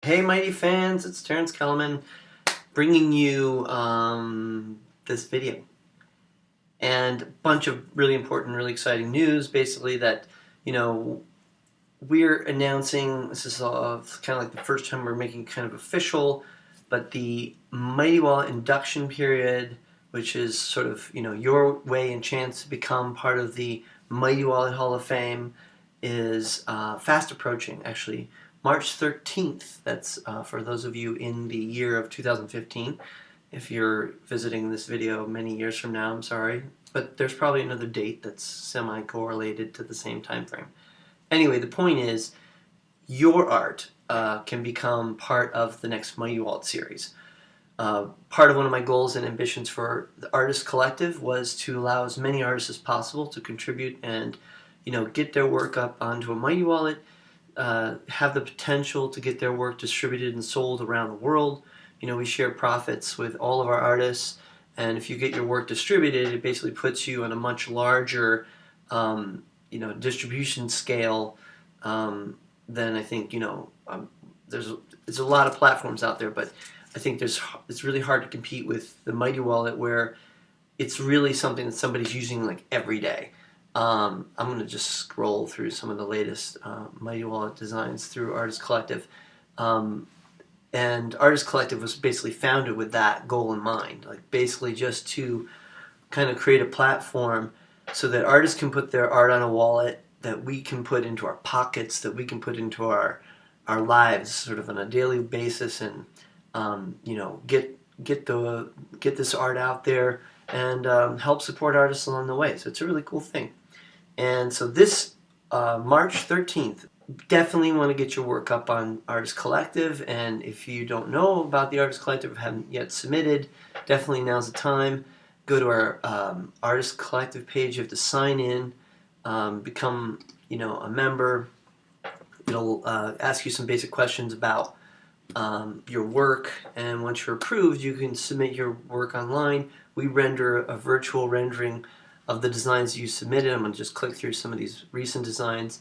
Hey Mighty fans, it's Terrence Kellerman bringing you this video and a bunch of really important, really exciting news. Basically, that you know we're announcing. This is kind of like the first time we're making kind of official, but the Mighty Wallet induction period, which is sort of your way and chance to become part of the Mighty Wallet Hall of Fame, is fast approaching. Actually, March 13th. That's for those of you in the year of 2015. If you're visiting this video many years from now, I'm sorry, but there's probably another date that's semi-correlated to the same time frame. Anyway, the point is, your art can become part of the next Mighty Wallet series. Part of one of my goals and ambitions for the Artist Collective was to allow as many artists as possible to contribute and get their work up onto a Mighty Wallet, have the potential to get their work distributed and sold around the world. We share profits with all of our artists, and if you get your work distributed, it basically puts you on a much larger distribution scale than I think, there's a lot of platforms out there, but I think it's really hard to compete with the Mighty Wallet, where it's really something that somebody's using like every day. I'm going to just scroll through some of the latest Mighty Wallet designs through Artist Collective. And Artist Collective was basically founded with that goal in mind, like basically just to kind of create a platform so that artists can put their art on a wallet that we can put into our pockets, that we can put into our lives sort of on a daily basis, and get this art out there and help support artists along the way. So it's a really cool thing. And so this March 13th, definitely want to get your work up on Artist Collective. And if you don't know about the Artist Collective, haven't yet submitted, definitely now's the time. Go to our Artist Collective page. You have to sign in, become a member. It'll ask you some basic questions about your work, and once you're approved, you can submit your work online. We render a virtual rendering of the designs you submitted. I'm going to just click through some of these recent designs,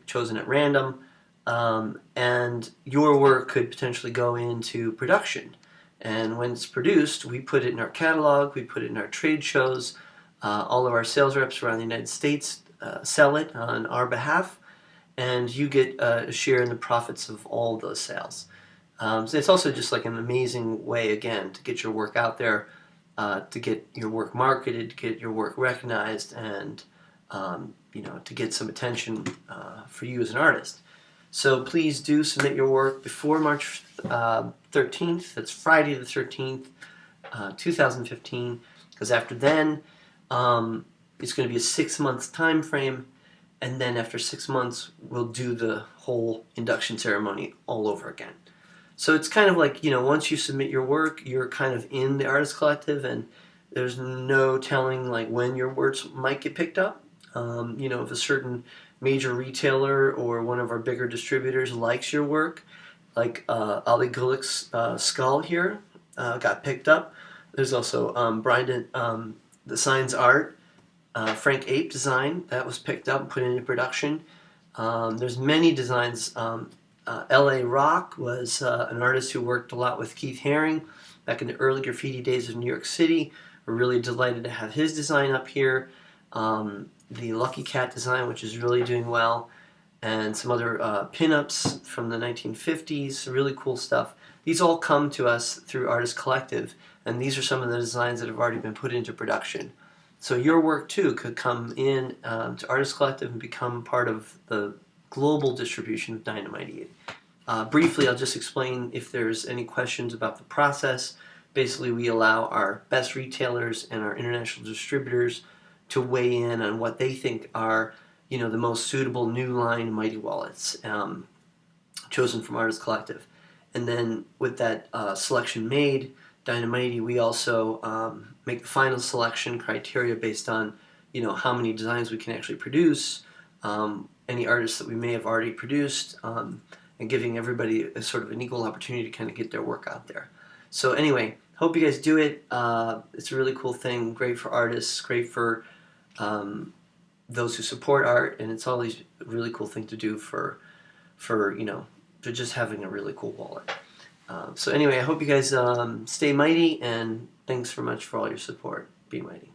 chosen at random, and your work could potentially go into production. And when it's produced, we put it in our catalog, we put it in our trade shows. All of our sales reps around the United States sell it on our behalf, and you get a share in the profits of all those sales. So it's also just like an amazing way, again, to get your work out there, to get your work marketed, to get your work recognized, and to get some attention for you as an artist. So please do submit your work before March 13th. That's Friday the 13th, 2015, because after then, it's going to be a 6 month time frame. And then after 6 months, we'll do the whole induction ceremony all over again. So it's kind of like, once you submit your work, you're kind of in the Artist Collective, and there's no telling like when your works might get picked up. If a certain major retailer or one of our bigger distributors likes your work, like Ali Gulick's skull here got picked up. There's also Brian the Signs art. Frank Ape design that was picked up and put into production. There's many designs. L.A. Rock was an artist who worked a lot with Keith Haring back in the early graffiti days of New York City. We're really delighted to have his design up here. The Lucky Cat design, which is really doing well, and some other pinups from the 1950s, really cool stuff. These all come to us through Artist Collective, and these are some of the designs that have already been put into production. So your work too could come in to Artist Collective and become part of the global distribution of Dynamite. Briefly, I'll just explain if there's any questions about the process. Basically, we allow our best retailers and our international distributors to weigh in on what they think are, the most suitable new line Mighty Wallets chosen from Artist Collective. And then with that selection made, Dynamite, we also make the final selection criteria based on, how many designs we can actually produce, any artists that we may have already produced, and giving everybody a sort of an equal opportunity to kind of get their work out there. So anyway, hope you guys do it. It's a really cool thing, great for artists, great for those who support art, and it's always a really cool thing to do for for just having a really cool wallet. So anyway, I hope you guys stay mighty, and thanks so much for all your support. Be mighty.